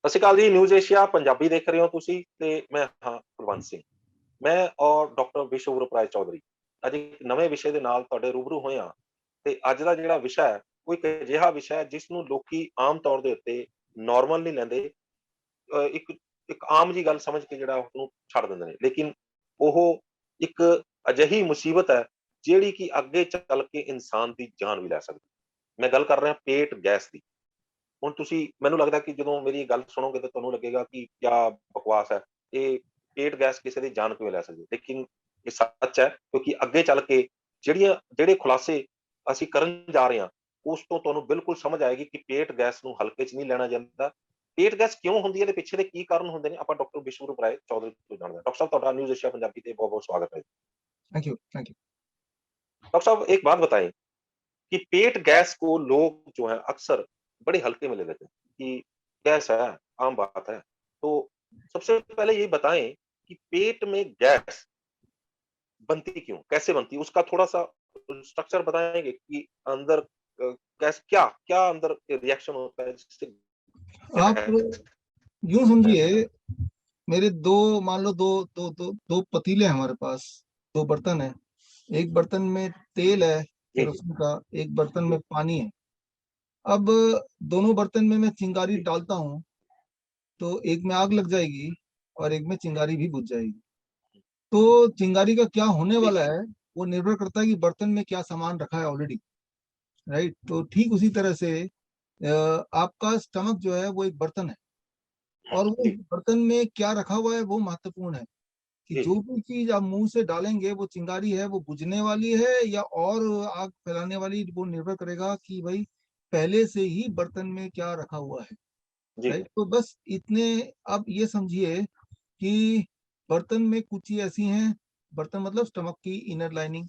ਸਤਿ ਸ਼੍ਰੀ ਅਕਾਲ ਜੀ, news Asia Punjabi ਦੇਖ ਰਹੇ ਹੋ ਤੁਸੀਂ ਤੇ ਮੈਂ ਹਾਂ ਕੁਲਵੰਤ ਸਿੰਘ। ਮੈਂ ਔਰ ਡਾਕਟਰ ਵਿਸ਼ਵਰੂਪ ਰਾਏ ਚੌਧਰੀ ਅੱਜ ਇੱਕ ਨਵੇਂ ਵਿਸ਼ੇ ਦੇ ਨਾਲ ਤੁਹਾਡੇ ਰੂਬਰੂ ਹੋਏ ਹਾਂ ਤੇ ਅੱਜ ਦਾ ਜਿਹੜਾ ਵਿਸ਼ਾ ਹੈ ਉਹ ਇੱਕ ਅਜਿਹਾ ਵਿਸ਼ਾ ਹੈ ਜਿਸ ਨੂੰ ਲੋਕੀ ਆਮ ਤੌਰ ਦੇ ਉੱਤੇ ਨਾਰਮਲ ਨਹੀਂ ਲੈਂਦੇ। ਇੱਕ ਇੱਕ ਆਮ ਜੀ ਗੱਲ ਸਮਝ ਕੇ ਜਿਹੜਾ ਉਹਨੂੰ ਛੱਡ ਦਿੰਦੇ ਨੇ, ਲੇਕਿਨ ਉਹ ਇੱਕ ਅਜਿਹੀ ਮੁਸੀਬਤ ਹੈ ਜਿਹੜੀ ਕਿ ਅੱਗੇ ਚੱਲ ਕੇ ਇਨਸਾਨ ਦੀ ਜਾਨ ਵੀ ਲੈ ਸਕਦੀ। ਮੈਂ ਗੱਲ ਕਰ ਰਿਹਾ ਪੇਟ ਗੈਸ ਦੀ। ਹੁਣ ਤੁਸੀਂ ਮੈਨੂੰ ਲੱਗਦਾ ਕਿ ਜਦੋਂ ਮੇਰੀ ਗੱਲ ਸੁਣੋਗੇ ਤਾਂ ਤੁਹਾਨੂੰ ਲੱਗੇਗਾ ਕਿ ਕਿਆ ਬਕਵਾਸ ਹੈ, ਇਹ ਪੇਟ ਗੈਸ ਕਿਸੇ ਦੀ ਜਾਨ ਕਿਵੇਂ ਲੈ ਸਕਦੀ ਹੈ। ਲੇਕਿਨ ਇਹ ਸੱਚ ਹੈ ਕਿਉਂਕਿ ਅੱਗੇ ਚੱਲ ਕੇ ਜਿਹੜੇ ਖੁਲਾਸੇ ਅਸੀਂ ਕਰਨ ਜਾ ਰਹੇ ਹਾਂ ਉਸ ਤੋਂ ਤੁਹਾਨੂੰ ਬਿਲਕੁਲ ਸਮਝ ਆਏਗੀ ਕਿ ਪੇਟ ਗੈਸ ਨੂੰ ਹਲਕੇ 'ਚ ਨਹੀਂ ਲੈਣਾ ਜਾਂਦਾ। ਪੇਟ ਗੈਸ ਕਿਉਂ ਹੁੰਦੀ ਹੈ, ਇਹਦੇ ਪਿੱਛੇ ਦੇ ਕੀ ਕਾਰਨ ਹੁੰਦੇ ਨੇ, ਆਪਾਂ ਡਾਕਟਰ ਵਿਸ਼ਵਰੂਪ ਰਾਏ ਚੌਧਰੀ ਤੋਂ ਜਾਣਦੇ ਹਾਂ। डॉक्टर साहब ਤੁਹਾਡਾ न्यूज़ एशिया पंजाबी पे बहुत-बहुत स्वागत है। Thank you, thank you. Doctor साहब एक बात बताएँ कि पेट गैस को लोग जो है अक्सर बड़े हल्के में ले लेते हैं कि गैस है, आम बात है। तो सबसे पहले ये बताएँ कि पेट में गैस बनती क्यों? कैसे बनती है? उसका थोड़ा-सा स्ट्रक्चर बताएँगे कि अंदर कैस क्या क्या अंदर रिएक्शन होता है जिससे आप गैस यूँ समझिए, मेरे 2 मान लो 2 2 2 2 पतीले हैं हमारे पास, 2 बर्तन हैं। एक बर्तन में तेल है जी, जी, केरोसिन का, एक बर्तन में पानी है। अब दोनों बर्तन में मैं चिंगारी जी, डालता हूँ, तो एक में आग लग जाएगी और एक में चिंगारी भी बुझ जाएगी। तो चिंगारी का क्या होने जी, वाला है, वो निर्भर करता है कि बर्तन में क्या सामान रखा है ऑलरेडी, राइट? तो ठीक उसी तरह से आपका स्टमक जो है वो एक बर्तन है और वो जी, बर्तन में क्या रखा हुआ है वो महत्वपूर्ण है कि जी, जो भी चीज आप मुंह से डालेंगे वो चिंगारी है वो बुझने वाली है या और आग फैलाने वाली, वो निर्भर करेगा कि भाई पहले से ही बर्तन में क्या रखा हुआ है, जी, राइट? तो बस इतने। अब ये समझिए कि बर्तन में कुछ चीज ऐसी हैं, बर्तन मतलब स्टमक की इनर लाइनिंग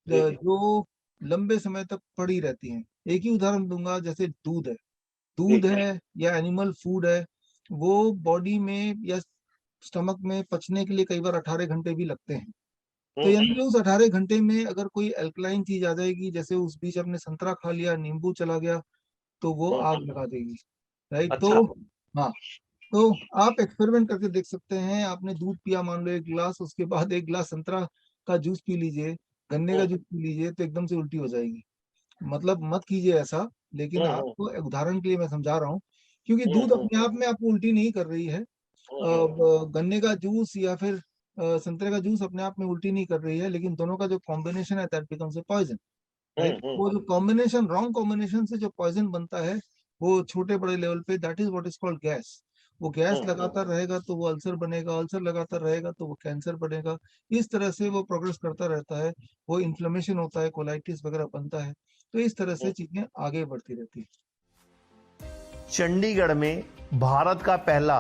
जी, जी, जो लंबे समय तक पड़ी रहती हैं। एक ही उदाहरण दूंगा, जैसे दूध है, जी, दूध है या एनिमल फूड है, वो बॉडी में या स्टमक में पचने के लिए कई बार 18 घंटे भी लगते हैं। तो हुँ, यानी कि उस 18 घंटे में अगर कोई अल्कलाइन चीज आ जाएगी, जैसे उस बीच आपने संतरा खा लिया, नींबू चला गया, तो वो हुँ, आग लगा देगी, राइट? अच्छा, तो हाँ, तो आप एक्सपेरिमेंट करके देख सकते हैं। आपने दूध पिया मान लो 1 गिलास, उसके बाद 1 गिलास संतरा का जूस पी लीजिए, गन्ने का हुँ, जूस पी लीजिए, तो एकदम से उल्टी हो जाएगी। मतलब मत कीजिए ऐसा, लेकिन हुँ, हुँ, आपको एक उदाहरण के लिए मैं समझा रहा हूँ, क्योंकि हुँ, दूध हुँ, अपने आप में आपको उल्टी नहीं कर रही है। हुँ, हुँ, हुँ, गन्ने का जूस या फिर संतरे का जूस अपने आप में उल्टी नहीं कर रही है, लेकिन दोनों का जो कॉम्बिनेशन है that becomes a poison, hmm, right? Hmm, वो जो कॉम्बिनेशन, रॉन्ग कॉम्बिनेशन से जो पॉइजन बनता है वो छोटे बड़े लेवल पे, that is what is called gas. वो गैस हुँ, लगातार रहेगा तो वो अल्सर बनेगा, अल्सर लगातार रहेगा तो वो कैंसर बनेगा। इस तरह से वो प्रोग्रेस करता रहता है, वो इन्फ्लेमेशन होता है, कोलाइटिस वगैरह बनता है। तो इस तरह से हुँ, चीजें आगे बढ़ती रहती है। चंडीगढ़ में भारत का पहला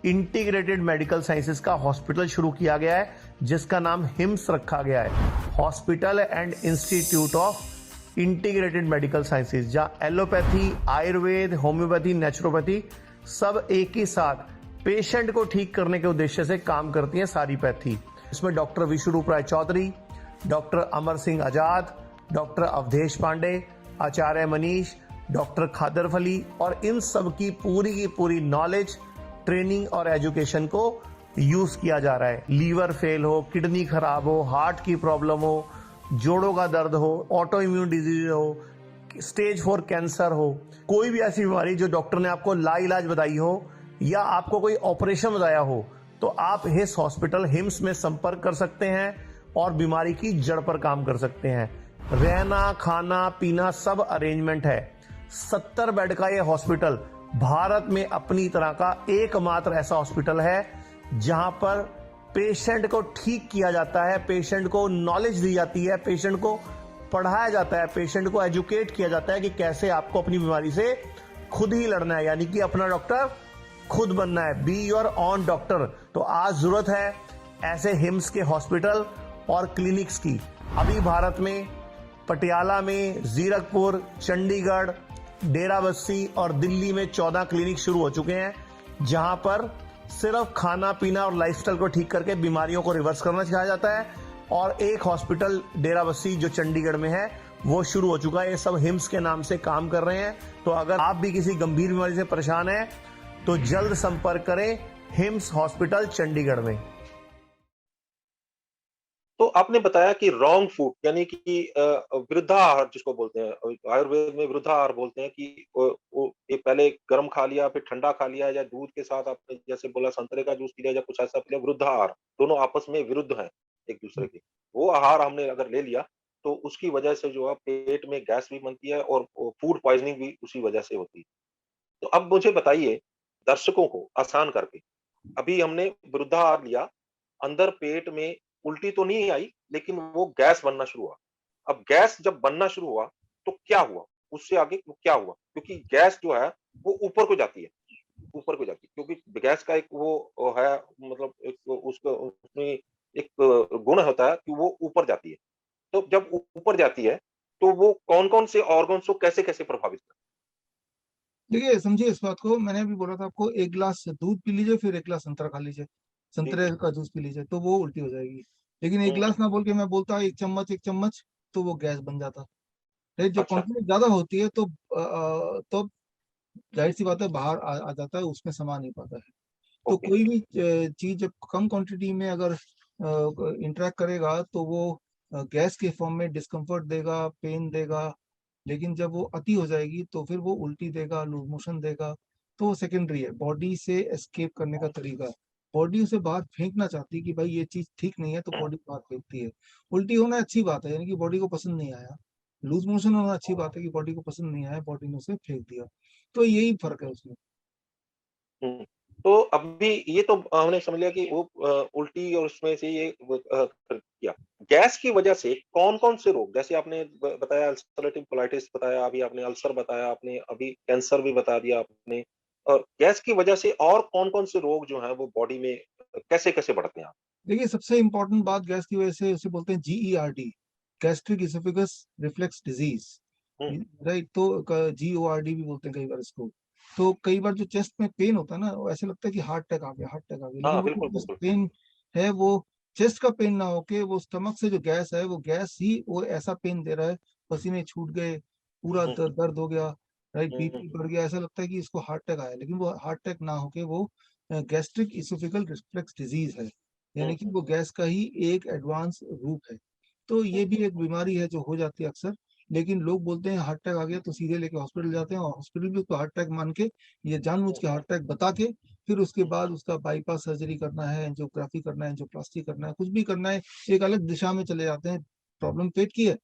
इंटीग्रेटेड मेडिकल साइंसेज का हॉस्पिटल शुरू किया गया है जिसका नाम हिम्स रखा गया है, hospital and institute of integrated medical sciences, जहां एलोपैथी, आयुर्वेद, होम्योपैथी, नेचुरोपैथी सब एक ही साथ पेशेंट को ठीक करने के उद्देश्य से काम करती हैं सारी पैथी। इसमें डॉक्टर विश्वरूप राय चौधरी, डॉक्टर अमर सिंह आजाद, डॉक्टर अवधेश पांडे, आचार्य मनीष, डॉक्टर खादर फली और इन सब की पूरी नॉलेज, ट्रेनिंग और एजुकेशन को यूज किया जा रहा है। लीवर फेल हो, किडनी खराब हो, हार्ट की प्रॉब्लम हो, जोड़ों का दर्द हो, ऑटो इम्यून डिजीज हो, स्टेज 4 कैंसर हो, कोई भी ऐसी बीमारी जो डॉक्टर ने आपको लाइलाज बताई हो या आपको कोई ऑपरेशन बताया हो, तो आप इस हॉस्पिटल हिम्स में संपर्क कर सकते हैं और बीमारी की जड़ पर काम कर सकते हैं। रहना, खाना, पीना सब अरेंजमेंट है। 70 बेड का यह हॉस्पिटल भारत में अपनी तरह का एकमात्र ऐसा हॉस्पिटल है जहां पर पेशेंट को ठीक किया जाता है, पेशेंट को नॉलेज दी जाती है, पेशेंट को पढ़ाया जाता है, पेशेंट को एजुकेट किया जाता है कि कैसे आपको अपनी बीमारी से खुद ही लड़ना है, यानी कि अपना डॉक्टर खुद बनना है। Be your on doctor. तो आज जरूरत है ऐसे हिम्स के हॉस्पिटल और क्लिनिक्स की। अभी भारत में पटियाला में, जीरकपुर, चंडीगढ़, डेराबस्सी और दिल्ली में 14 क्लिनिक शुरू हो चुके हैं जहां पर सिर्फ खाना पीना और लाइफस्टाइल को ठीक करके बीमारियों को रिवर्स करना सिखाया जाता है। और एक हॉस्पिटल डेराबस्सी जो चंडीगढ़ में है वो शुरू हो चुका है। ये सब हिम्स के नाम से काम कर रहे हैं। तो अगर आप भी किसी गंभीर बीमारी से परेशान हैं तो जल्द संपर्क करें हिम्स हॉस्पिटल चंडीगढ़ में। तो आपने बताया कि रॉन्ग फूड यानी कि वृद्धाहार जिसको बोलते हैं, आयुर्वेद में वृद्धाहार बोलते हैं कि ये पहले गर्म खा लिया फिर ठंडा खा लिया या दूध के साथ आपने जैसे बोला संतरे का जूस पी लिया या कुछ ऐसा पी लिया, वृद्धाहार दोनों आपस में विरुद्ध हैं एक दूसरे के। वो आहार हमने अगर ले लिया तो उसकी वजह से जो है पेट में गैस भी बनती है और फूड पॉइजनिंग भी उसी वजह से होती है। तो अब मुझे बताइए दर्शकों को आसान करके, अभी हमने वृद्धाहार लिया, अंदर पेट में उल्टी तो नहीं आई, लेकिन वो गैस बनना शुरू हुआ। अब गैस जब बनना शुरू हुआ, तो क्या हुआ? उससे आगे वो क्या हुआ? क्योंकि गैस जो है, वो ऊपर को जाती है, ऊपर को जाती है, क्योंकि गैस का एक वो है मतलब एक उसका उसमें एक गुण होता है कि वो ऊपर जाती है। तो जब ऊपर जाती है, तो वो कौन-कौन से ऑर्गन्स को कैसे-कैसे प्रभावित करती देखिए समझिए इस बात को, मैंने अभी बोला था आपको, 1 गिलास दूध पी लीजिए, फिर 1 गिलास संतरा खा लीजिए, है? जी, संतरे जी। का जूस पी लीजिए, तो वो उल्टी हो जाएगी। लेकिन 1 हुँ, हुँ। गिलास ना बोल के मैं बोलता 1 चम्मच, तो वो गैस बन जाता। फिर जब अच्छा, क्वांटिटी ज़्यादा होती है तो तब ज़ाहिर-सी बात है बाहर आ आ जाता है, उसमें समा नहीं पाता है। तो ओके। कोई भी चीज़ जब कम क्वांटिटी में अगर इंटरैक्ट करेगा तो वो गैस के फॉर्म में डिस्कम्फर्ट देगा, पेन देगा, लेकिन जब वो अति हो जाएगी तो फिर वो उल्टी देगा, लूज़ मोशन देगा, तो वो सेकेंडरी है, बॉडी से एस्केप करने का तरीका है। बॉडी उसे बाहर फेंकना चाहती है कि भाई ये चीज़ ठीक नहीं है, तो बॉडी बाहर फेंकती है। उल्टी होना अच्छी बात है, यानी कि बॉडी को पसंद नहीं आया। लूज़ मोशन होना अच्छी बात है कि बॉडी को पसंद नहीं आया, बॉडी ने उसे फेंक दिया। तो यही फ़र्क है उसमें। हुँ। तो अभी ये तो हमने समझ लिया कि वो उल्टी और उसमें से ये कर किया। गैस की वजह से कौन-कौन से रोग जैसे आपने बताया अल्सरेटिव कोलाइटिस बताया, अभी आपने अल्सर बताया, आपने अभी कैंसर भी बता दिया आपने। गैस की वजह से और कौन-कौन से रोग जो हैं वो बॉडी में कैसे-कैसे बढ़ते हैं? देखिए, सबसे इम्पोर्टेंट बात गैस की वजह से उसे बोलते हैं GERD, gastric oesophagus reflux disease. Hmm, right? तो जीओआरडी भी बोलते हैं कई बार इसको। तो कई बार जो चेस्ट में पेन होता है ना, वो ऐसा लगता है कि हार्ट अटैक आ गया, हार्ट अटैक आ गया। लेकिन हाँ, वो बिल्कुल, जो बिल्कुल। पेन है वो चेस्ट का पेन ना होके वो स्टमक से जो गैस है, वो गैस ही वो ऐसा पेन दे रहा है, पसीने छूट गए, पूरा हुँ, दर्द हो गया, राइट? हुँ, हुँ, बीपी बढ़ गया, ऐसा लगता है कि इसको हार्ट अटैक आया। लेकिन वो हार्ट अटैक ना होके वो गैस्ट्रिक एसोफेगल रिफ्लक्स डिजीज़ है। हुँ, यानी कि हुँ, वो गैस का ही एक एडवांस रूप है। तो हुँ, ये भी एक बीमारी है जो हो जाती है अक्सर, लेकिन लोग बोलते हैं हार्ट अटैक आ गया तो सीधे लेके हॉस्पिटल जाते हैं और हॉस्पिटल भी उसको हार्ट अटैक मान के, ये जानबूझ हुँ, के हार्ट अटैक बता के, फिर उसके हुँ, बाद उसका बाईपास सर्जरी करना है, एंजियोग्राफी करना है, एंजियोप्लास्टी करना है, कुछ भी करना है, एक अलग दिशा में चले जाते हैं। प्रॉब्लम पेट की है,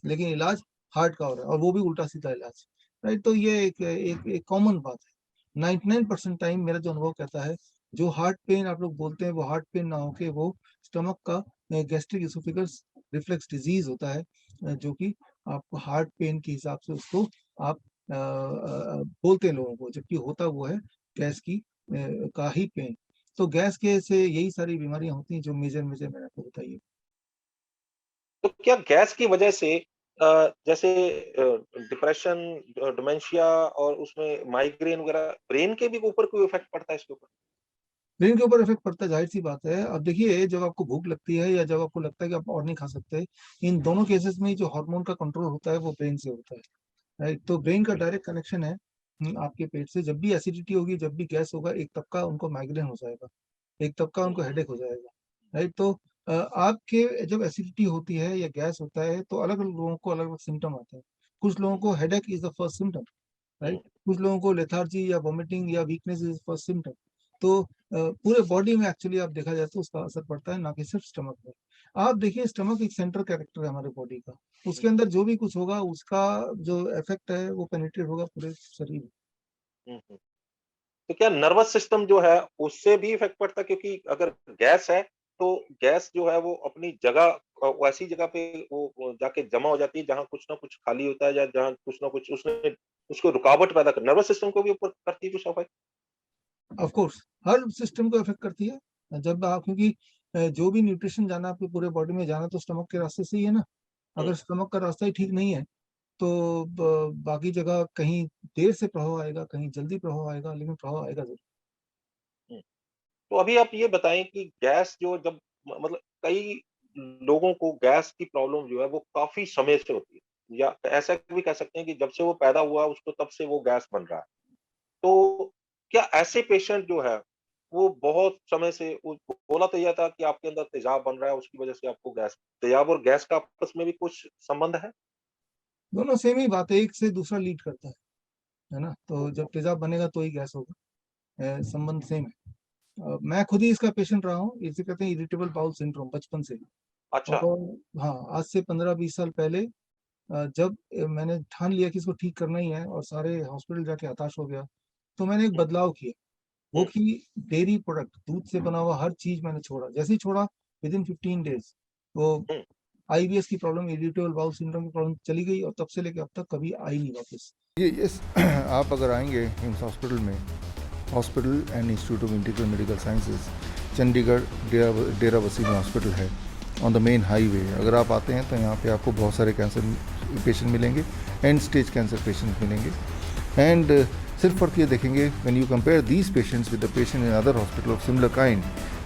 लेकिन इलाज हार्ट का हो रहा है और वो भी उल्टा-सीधा इलाज, राइट? तो ये एक एक एक कॉमन बात है। 99% टाइम मेरा जो अनुभव कहता है, जो हार्ट पेन आप लोग बोलते हैं, वो हार्ट पेन ना होके वो स्टमक का गैस्ट्रिक एसोफेगस रिफ्लक्स डिजीज़ होता है, जो कि आपको हार्ट पेन के हिसाब से उसको आप बोलते हैं लोगों को, जबकि होता वो है गैस की का ही पेन। तो गैस के से यही सारी बीमारियाँ होती हैं जो मेजर-मेजर मैंने आपको बताई है। तो क्या गैस की वजह से जैसे डिप्रेशन, डिमेंशिया और उसमें माइग्रेन वगैरह ब्रेन के भी ऊपर कोई इफेक्ट पड़ता है इसके ऊपर? ब्रेन के ऊपर इफ़ेक्ट पड़ता है, ज़ाहिर-सी बात है। अब देखिए जब आपको भूख लगती है या जब आपको लगता है कि आप और नहीं खा सकते, इन दोनों केसेज़ में जो हार्मोन का कंट्रोल होता है वो ब्रेन से होता है, राइट? तो ब्रेन का डायरेक्ट कनेक्शन है आपके पेट से। जब भी एसिडिटी होगी, जब भी गैस होगा, एक तबका उनको माइग्रेन हो जाएगा, एक तबका हुँ, उनको हेडेक हो जाएगा, राइट? तो आपके जब एसिडिटी होती है या गैस होता है तो अलग-अलग लोगों को अलग-अलग सिम्पटम आते हैं। कुछ लोगों को headache is the first symptom, hmm, right? कुछ लोगों को लेथार्जी या वोमिटिंग या वीकनेस इज़ फर्स्ट सिम्पटम। तो पूरे बॉडी में एक्चुअली आप देखा जाए तो उसका असर पड़ता है, ना कि सिर्फ स्टमक में। आप देखिए स्टमक एक सेंट्रल कैरेक्टर है हमारे बॉडी का। हुँ, उसके अंदर जो भी कुछ होगा उसका जो इफ़ेक्ट है वो पेनिट्रेट होगा पूरे शरीर में। हुँ, हुँ। तो क्या नर्वस सिस्टम जो है उससे भी इफेक्ट पड़ता है? क्योंकि अगर गैस है तो गैस जो है वो अपनी जगह वो ऐसी जगह पे वो जाके जमा हो जाती है जहाँ कुछ ना कुछ खाली होता है या जहाँ कुछ ना कुछ उसने उसको रुकावट पैदा कर नर्वस सिस्टम को भी ऊपर करती है कुछ affect? Of course her system को इफ़ेक्ट करती है। जब आप क्योंकि जो भी न्यूट्रिशन जाना है आपके पूरे बॉडी में जाना तो स्टमक के रास्ते से ही है ना। हुँ, अगर स्टमक का रास्ता ही ठीक नहीं है तो बाकी जगह कहीं देर से प्रभाव आएगा, कहीं जल्दी प्रभाव आएगा, लेकिन प्रभाव आएगा ज़रूर। हुँ। तो अभी आप ये बताएँ कि गैस जो जब मतलब कई लोगों को गैस की प्रॉब्लम जो है वो काफ़ी समय से होती है या ऐसा भी कह सकते हैं कि जब से वो पैदा हुआ उसको तब से वो गैस बन रहा है। तो क्या ऐसे पेशेंट जो है वो बहुत समय से बोला तो यह था कि आपके अंदर तेजाब बन रहा है, उसकी वजह से आपको गैस, तेजाब और गैस का आपस में भी कुछ संबंध है? दोनों सेम ही बात है, एक से दूसरा लीड करता है ना। तो जब तेजाब बनेगा तो ही गैस होगा, संबंध सेम है। मैं खुद ही इसका पेशेंट रहा हूँ, इसे कहते हैं इरिटेबल बाउल सिंड्रोम, बचपन से ही। अच्छा। और हाँ, आज से 15-20 साल पहले जब मैंने ठान लिया कि इसको ठीक करना ही है और सारे हॉस्पिटल जाके हताश हो गया, तो मैंने एक बदलाव किया, वो हम्म, कि डेयरी प्रोडक्ट, दूध से बना हुआ हर चीज मैंने छोड़ा। जैसे ही छोड़ा, विदिन 15 डेज वो हम्म, आईबीएस की प्रॉब्लम, इरिटेबल बाउल सिंड्रोम की प्रॉब्लम चली गई, और तब से लेके अब तक कभी आई नहीं वापस। ये आप अगर आएंगे हिम्स हॉस्पिटल में, hospital and institute of integral medical sciences, Chandigarh Dera Bassi में हॉस्पिटल है, ऑन द मेन हाईवे। अगर आप आते हैं तो यहाँ पे आपको बहुत सारे कैंसर पेशेंट मिलेंगे, एंड स्टेज कैंसर पेशेंट मिलेंगे। एंड सिर्फ फ़र्क ये देखेंगे, when you compare these patients with the patient in other hospital of similar kind,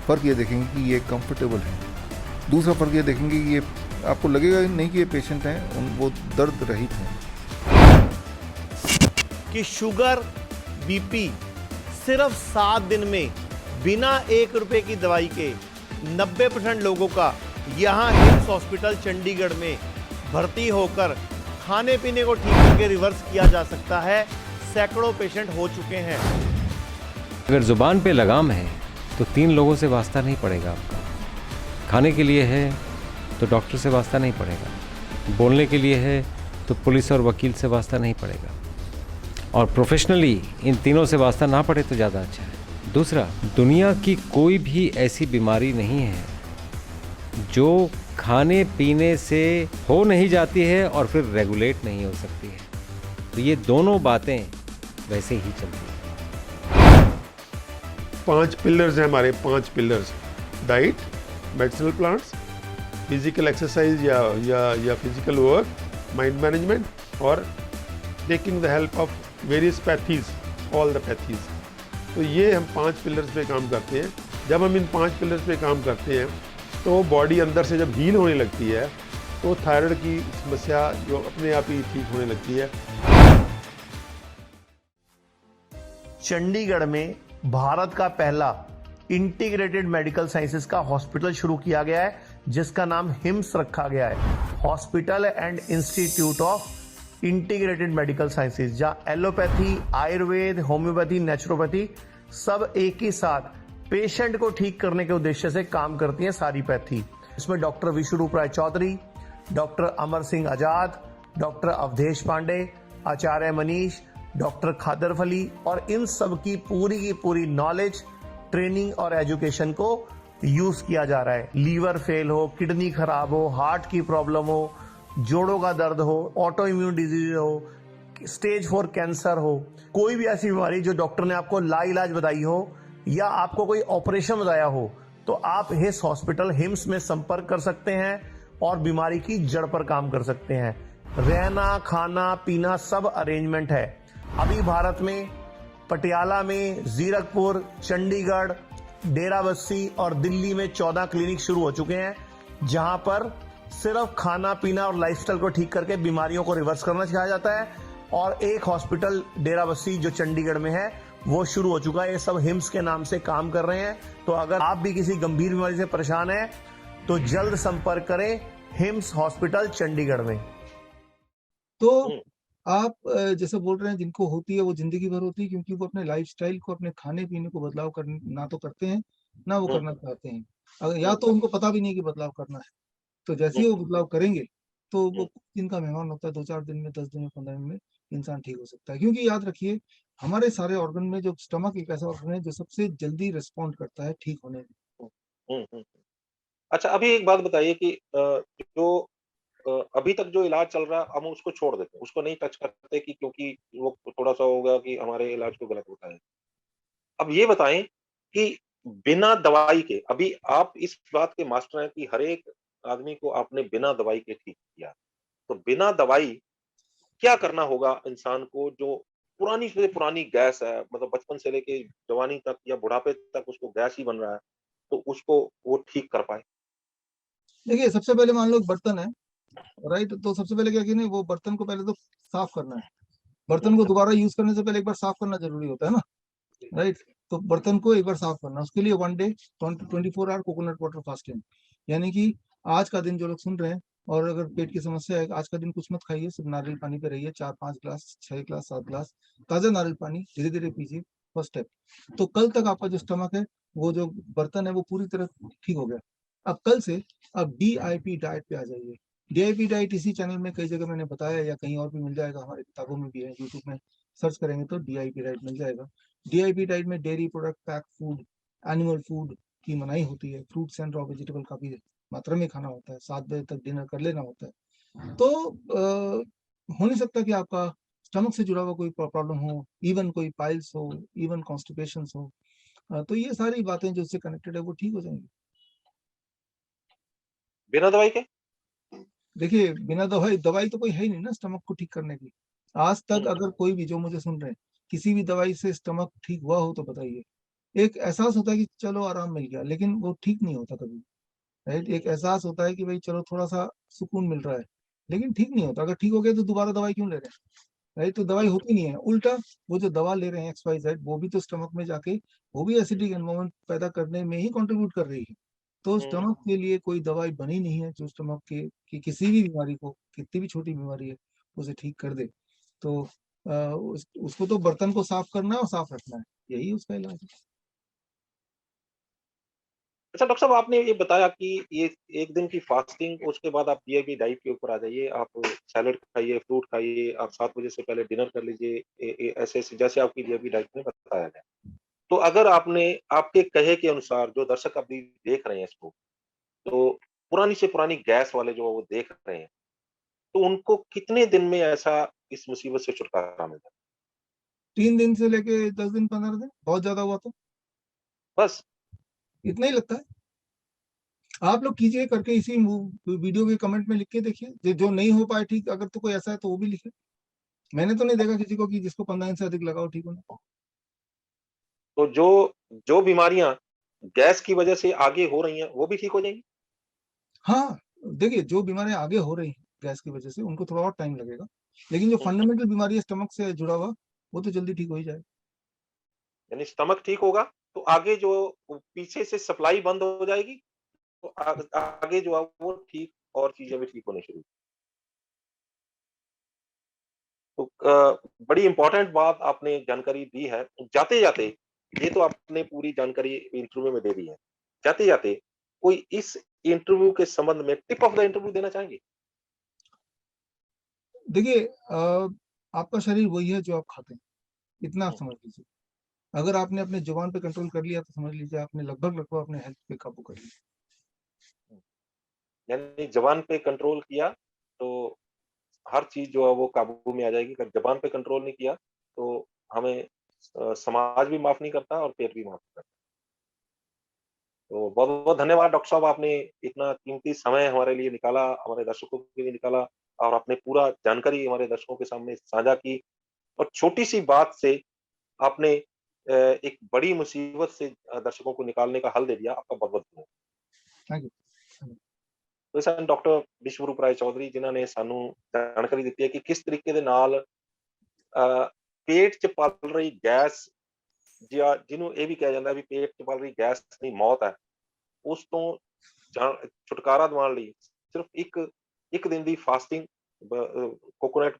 फ़र्क ये देखेंगे कि ये कंफर्टेबल है। दूसरा फ़र्क ये देखेंगे कि ये आपको लगेगा नहीं कि ये पेशेंट हैं, वो दर्द रहित हैं। कि शुगर, बीपी सिर्फ 7 दिन में बिना 1 रुपए की दवाई के 90% लोगों का यहाँ हिम्स हॉस्पिटल चंडीगढ़ में भर्ती होकर खाने पीने को ठीक करके रिवर्स किया जा सकता है। सैकड़ों पेशेंट हो चुके हैं। अगर जुबान पे लगाम है तो 3 लोगों से वास्ता नहीं पड़ेगा आपका। खाने के लिए है तो डॉक्टर से वास्ता नहीं पड़ेगा, बोलने के लिए है तो पुलिस और वकील से वास्ता नहीं पड़ेगा, और प्रोफेशनली इन तीनों से वास्ता ना पड़े तो ज़्यादा अच्छा है। दूसरा, दुनिया की कोई भी ऐसी बीमारी नहीं है जो खाने पीने से हो नहीं जाती है और फिर रेगुलेट नहीं हो सकती है। तो ये दोनों बातें वैसे ही चलती हैं। 5 पिलर्स हैं हमारे, 5 pillars: diet, medicinal plants, physical exercise या फिजिकल वर्क, माइंड मैनेजमेंट, और taking the help of various pathies, all the pathies. तो ये हम 5 पिलर्स पे काम करते हैं। जब हम इन 5 पिलर्स पे काम करते हैं तो बॉडी अंदर से जब हील होने लगती है तो थायराइड की समस्या जो अपने आप ही ठीक होने लगती है। चंडीगढ़ में भारत का पहला इंटीग्रेटेड मेडिकल साइंसेज का हॉस्पिटल शुरू किया गया है, जिसका नाम हिम्स रखा गया है, hospital and institute of integrated medical sciences, जहां एलोपैथी, आयुर्वेद, होम्योपैथी, नेचुरोपैथी सब एक ही साथ पेशेंट को ठीक करने के उद्देश्य से काम करती है सारी पैथी। इसमें डॉक्टर विश्वरूप राय चौधरी, डॉक्टर अमर सिंह आजाद, डॉक्टर अवधेश पांडे, आचार्य मनीष, डॉक्टर खादर फली, और इन सब की पूरी नॉलेज, ट्रेनिंग और एजुकेशन को यूज किया जा रहा है। लीवर फेल हो, किडनी खराब हो, हार्ट की प्रॉब्लम हो, जोड़ों का दर्द हो, ऑटो इम्यून डिजीज हो, स्टेज 4 कैंसर हो, कोई भी ऐसी बीमारी जो डॉक्टर ने आपको लाइलाज बताई हो या आपको कोई ऑपरेशन बताया हो, तो आप हिस हॉस्पिटल हिम्स में संपर्क कर सकते हैं और बीमारी की जड़ पर काम कर सकते हैं। रहना, खाना, पीना सब अरेंजमेंट है। अभी भारत में पटियाला में, जीरकपुर, चंडीगढ़, डेराबस्सी और दिल्ली में 14 क्लिनिक शुरू हो चुके हैं, जहां पर सिर्फ खाना पीना और लाइफस्टाइल को ठीक करके बीमारियों को रिवर्स करना सिखाया जाता है। और एक हॉस्पिटल डेराबस्सी जो चंडीगढ़ में है वो शुरू हो चुका है। ये सब हिम्स के नाम से काम कर रहे हैं। तो अगर आप भी किसी गंभीर बीमारी से परेशान हैं तो जल्द संपर्क करें हिम्स हॉस्पिटल चंडीगढ़ में। तो आप जैसे बोल रहे हैं, जिनको होती है वो जिंदगी भर होती है, क्योंकि वो अपने लाइफस्टाइल को, अपने खाने पीने को बदलाव ना तो करते हैं, ना वो करना चाहते हैं। अगर या तो उनको पता भी नहीं कि बदलाव करना है, तो जैसे ही वो बदलाव करेंगे तो वो कुछ दिन का मेहमान होता है, 2-4 दिन में, 10 दिन में, 15 दिन में इंसान ठीक हो सकता है। क्योंकि याद रखिए, हमारे सारे ऑर्गन में जो स्टमक एक ऐसा ऑर्गन है जो सबसे जल्दी रिस्पॉन्ड करता है ठीक होने में। हम्म, हम्म। अच्छा, अभी एक बात बताइए कि जो अभी तक जो इलाज चल रहा है हम उसको छोड़ देते हैं, उसको नहीं टच करते कि क्योंकि वो थोड़ा सा होगा कि हमारे इलाज को गलत होता है। अब ये बताएं कि बिना दवाई के, अभी आप इस बात के मास्टर हैं कि हर एक आदमी को आपने बिना दवाई के ठीक किया, तो बिना दवाई क्या करना होगा इंसान को जो पुरानी से पुरानी गैस है, मतलब बचपन से लेके जवानी तक या बुढ़ापे तक उसको गैस ही बन रहा है, तो उसको वो ठीक कर पाए? देखिए, सबसे पहले मान लो बर्तन है, राइट, तो सबसे पहले क्या किया, वो बर्तन को पहले तो साफ करना है। बर्तन को दोबारा यूज करने से पहले एक बार साफ करना जरूरी होता है ना। राइट। तो बर्तन को एक बार साफ करना, उसके लिए 1 day 24 hour coconut water fasting, यानी कि आज का दिन जो लोग सुन रहे हैं और अगर पेट की समस्या है, आज का दिन कुछ मत खाइए, सिर्फ नारियल पानी पे रहिए, 4-5 ग्लास, 6 ग्लास, 7 ग्लास ताजा नारियल पानी धीरे धीरे पीजिए। First step. तो कल तक आपका जो स्टमक है, वो जो बर्तन है, वो पूरी तरह ठीक हो गया। अब कल से आप DIP डाइट पे आ जाइए। DIP डाइट इसी चैनल में कई जगह मैंने बताया, या कहीं और भी मिल जाएगा, हमारी किताबों में भी है, यूट्यूब में सर्च करेंगे तो DIP डाइट मिल जाएगा। DIP डाइट में dairy product, pack food, animal food की मनाही होती है। फ्रूट्स एंड रॉ वेजिटेबल काफी मात्रा में खाना होता है। 7 बजे तक डिनर कर लेना होता है। तो हो नहीं सकता कि आपका स्टमक से जुड़ा हुआ कोई प्रॉब्लम हो, इवन कोई पाइल्स हो, इवन कॉन्स्टिपेशन हो। तो ये सारी बातें जो इससे कनेक्टेड है वो ठीक हो जाएंगी। बिना दवाई के? देखिए, बिना दवाई दवाई तो कोई है ही नहीं ना स्टमक को ठीक करने की। आज तक अगर कोई भी जो मुझे सुन रहे हैं, किसी भी दवाई से स्टमक ठीक हुआ हो तो बताइए। एक एहसास होता है कि चलो आराम मिल गया, लेकिन वो ठीक नहीं होता कभी। राइट। एक एहसास होता है कि भाई चलो थोड़ा सा सुकून मिल रहा है, लेकिन ठीक नहीं होता। अगर ठीक हो गया तो दोबारा दवाई क्यों ले रहे हैं? राइट। तो दवाई होती नहीं है। उल्टा वो जो दवा ले रहे हैं XYZ, वो भी तो स्टमक में जाके वो भी एसिडिक एनवायरनमेंट पैदा करने में ही कंट्रीब्यूट कर रही है। तो स्टमक के लिए कोई दवाई बनी नहीं है जो स्टमक के की किसी भी बीमारी को, कितनी भी छोटी बीमारी है, उसे ठीक कर दे। तो उसको तो बर्तन को साफ करना है और साफ रखना है, यही उसका इलाज है। अच्छा डॉक्टर साहब, आपने ये बताया कि ये एक दिन की फास्टिंग, उसके बाद आप DIP डाइट के ऊपर आ जाइए, आप सैलेड खाइए, फ्रूट खाइए, आप 7 बजे से पहले डिनर कर लीजिए, ऐसे जैसे आपकी DIP डाइट में बताया गया। तो अगर आपने आपके कहे के अनुसार, जो दर्शक अभी देख रहे हैं इसको, तो पुरानी से पुरानी गैस वाले जो वो देख रहे हैं, तो उनको कितने दिन में ऐसा इस मुसीबत से छुटकारा मिलता है? 3 दिन से लेके 10 दिन, 15 दिन, बहुत ज्यादा हुआ तो बस? इतना ही लगता है। आप लोग कीजिए करके, इसी वीडियो के कमेंट में लिख के देखिए। जो नहीं हो पाए ठीक, अगर तो कोई ऐसा है तो वो भी लिखे। मैंने तो नहीं देखा किसी को कि जिसको 15 दिन से अधिक लगा हो ठीक होने। तो जो जो बीमारियां गैस की वजह से आगे हो रही हैं, वो भी ठीक हो जाएंगी? हाँ, देखिए, जो बीमारियां आगे हो रही हैं गैस की वजह से, उनको थोड़ा और टाइम लगेगा, लेकिन जो फंडामेंटल बीमारी है स्टमक से जुड़ा हुआ, वो तो जल्दी ठीक हो ही जाएगा। यानी स्टमक ठीक होगा तो आगे जो पीछे से सप्लाई बंद हो जाएगी, तो आगे जो है वो ठीक, और चीजें भी ठीक होनी शुरू। तो बड़ी इंपॉर्टेंट बात आपने जानकारी दी है। जाते जाते, ये तो आपने पूरी जानकारी इंटरव्यू में दे दी है, जाते जाते कोई इस इंटरव्यू के संबंध में टिप ऑफ द इंटरव्यू देना चाहेंगे? देखिए, आपका शरीर वही है जो आप खाते हैं, इतना आप समझ लीजिए। अगर आपने अपने जुबान पे कंट्रोल कर लिया तो समझ लीजिए आपने लगभग लगभग अपने हेल्थ पे काबू कर लिया। यानी जबान पे कंट्रोल किया तो हर चीज जो है वो काबू में आ जाएगी। अगर जबान पे कंट्रोल नहीं किया तो हमें समाज भी माफ नहीं करता और पेट भी माफ नहीं करता। तो बहुत बहुत धन्यवाद डॉक्टर साहब, आपने इतना कीमती समय हमारे लिए निकाला, हमारे दर्शकों के लिए निकाला, और आपने पूरा जानकारी हमारे दर्शकों के सामने साझा की, और छोटी सी बात से आपने एक बड़ी मुसीबत से दर्शकों को निकालने का हल दे दिया। आपका बहुत बहुत धन्यवाद। Thank you. तो सर डॉक्टर विश्वरूप राय चौधरी, जिन्होंने ने सानू जानकारी दी है कि किस तरीके ਦੇ ਨਾਲ पेट च पल रही गैस, ਜਾਂ ਜਿਹਨੂੰ ਇਹ ਵੀ ਕਿਹਾ ਜਾਂਦਾ ਵੀ ਪੇਟ ਚ ਪਲ ਰਹੀ ਗੈਸ ਦੀ ਮੌਤ ਹੈ, ਉਸ ਤੋਂ ਛੁਟਕਾਰਾ ਦਿਵਾਉਣ ਲਈ ਸਿਰਫ ਇੱਕ ਦਿਨ ਦੀ ਫਾਸਟਿੰਗ, ਕੋਕੋਨਟ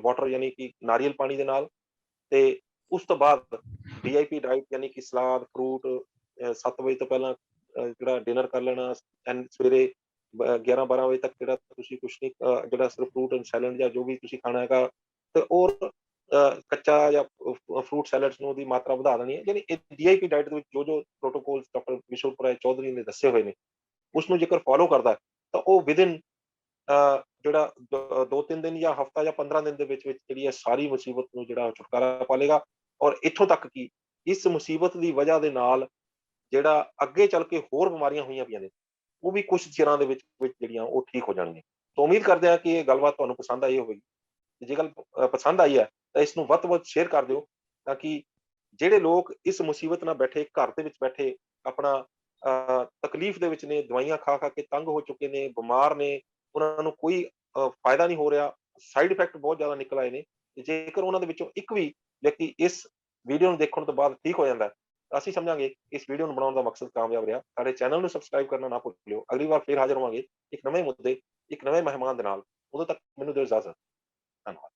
ਵਾਟਰ ਯਾਨੀ ਕਿ ਨਾਰੀਅਲ ਪਾਣੀ ਦੇ ਨਾਲ, ਤੇ ਉਸ ਤੋਂ ਬਾਅਦ DIP ਡਾਈਟ ਯਾਨੀ ਕਿ ਸਲਾਦ, ਫਰੂਟ, 7 ਵਜੇ ਤੋਂ ਪਹਿਲਾਂ ਜਿਹੜਾ ਡਿਨਰ ਕਰ ਲੈਣਾ, ਐਂਡ ਸਵੇਰੇ 11-12 ਵਜੇ ਤੱਕ ਜਿਹੜਾ ਤੁਸੀਂ ਕੁਛ ਨਹੀਂ, ਜਿਹੜਾ ਸਿਰਫ ਫਰੂਟ ਐਂਡ ਸੈਲਡ ਜਾਂ ਜੋ ਵੀ ਤੁਸੀਂ ਖਾਣਾ ਹੈਗਾ, ਤੇ ਔਰ ਕੱਚਾ ਜਾਂ ਫਰੂਟ ਸੈਲਡਸ ਨੂੰ ਦੀ ਮਾਤਰਾ ਵਧਾ ਦੇਣੀ ਹੈ। ਯਾਨੀ DIP ਡਾਈਟ ਦੇ ਵਿੱਚ ਜੋ ਪ੍ਰੋਟੋਕੋਲ ਡਾਕਟਰ ਵਿਸ਼ਵਰੂਪ ਰਾਏ ਚੌਧਰੀ ਨੇ ਦੱਸੇ ਹੋਏ ਨੇ, ਉਸ ਨੂੰ ਜੇਕਰ ਫੋਲੋ ਕਰਦਾ ਤਾਂ ਉਹ ਵਿਦਿਨ ਜਿਹੜਾ 2-3 ਦਿਨ ਜਾਂ ਹਫਤਾ ਜਾਂ 15 ਦਿਨ ਦੇ ਵਿੱਚ ਜਿਹੜੀ ਹੈ ਸਾਰੀ ਮੁਸੀਬਤ ਨੂੰ ਜਿਹੜਾ ਛੁਟਕਾਰਾ ਪਾ ਲੇਗਾ। ਔਰ ਇੱਥੋਂ ਤੱਕ ਕਿ ਇਸ ਮੁਸੀਬਤ ਦੀ ਵਜ੍ਹਾ ਦੇ ਨਾਲ ਜਿਹੜਾ ਅੱਗੇ ਚੱਲ ਕੇ ਹੋਰ ਬਿਮਾਰੀਆਂ ਹੋਈਆਂ ਪਈਆਂ ਨੇ, ਉਹ ਵੀ ਕੁਝ ਚਿਰਾਂ ਦੇ ਵਿੱਚ ਜਿਹੜੀਆਂ ਉਹ ਠੀਕ ਹੋ ਜਾਣਗੀਆਂ। ਤਾਂ ਉਮੀਦ ਕਰਦੇ ਹਾਂ ਕਿ ਇਹ ਗੱਲਬਾਤ ਤੁਹਾਨੂੰ ਪਸੰਦ ਆਈ ਹੋਵੇਗੀ। ਜੇ ਗੱਲ ਪਸੰਦ ਆਈ ਹੈ ਤਾਂ ਇਸ ਨੂੰ ਵੱਧ ਤੋਂ ਵੱਧ ਸ਼ੇਅਰ ਕਰ ਦਿਓ, ਤਾਂ ਕਿ ਜਿਹੜੇ ਲੋਕ ਇਸ ਮੁਸੀਬਤ ਨਾਲ ਬੈਠੇ, ਘਰ ਦੇ ਵਿੱਚ ਬੈਠੇ ਆਪਣਾ ਤਕਲੀਫ ਦੇ ਵਿੱਚ ਨੇ, ਦਵਾਈਆਂ ਖਾ ਖਾ ਕੇ ਤੰਗ ਹੋ ਚੁੱਕੇ ਨੇ, ਬਿਮਾਰ ਨੇ, ਉਹਨਾਂ ਨੂੰ ਕੋਈ ਫਾਇਦਾ ਨਹੀਂ ਹੋ ਰਿਹਾ, ਸਾਈਡ ਇਫੈਕਟ ਬਹੁਤ ਜ਼ਿਆਦਾ ਨਿਕਲ ਆਏ ਨੇ, ਤੇ ਜੇਕਰ ਉਹਨਾਂ ਦੇ ਵਿੱਚੋਂ ਇੱਕ ਵੀ ਵਿਅਕਤੀ ਇਸ ਵੀਡੀਓ ਨੂੰ ਦੇਖਣ ਤੋਂ ਬਾਅਦ ਠੀਕ ਹੋ ਜਾਂਦਾ ਹੈ, ਤਾਂ ਅਸੀਂ ਸਮਝਾਂਗੇ ਇਸ ਵੀਡੀਓ ਨੂੰ ਬਣਾਉਣ ਦਾ ਮਕਸਦ ਕਾਮਯਾਬ ਰਿਹਾ। ਸਾਡੇ ਚੈਨਲ ਨੂੰ ਸਬਸਕ੍ਰਾਈਬ ਕਰਨਾ ਨਾ ਭੁੱਲਿਓ। ਅਗਲੀ ਵਾਰ ਫੇਰ ਹਾਜ਼ਰ ਹੋਵਾਂਗੇ ਇੱਕ ਨਵੇਂ ਮੁੱਦੇ, ਇੱਕ ਨਵੇਂ ਮਹਿਮਾਨ ਦੇ ਨਾਲ। ਉਦੋਂ ਤੱਕ ਮੈਨੂੰ ਦਿਓ ਇਜਾਜ਼ਤ। ਧੰਨਵਾਦ।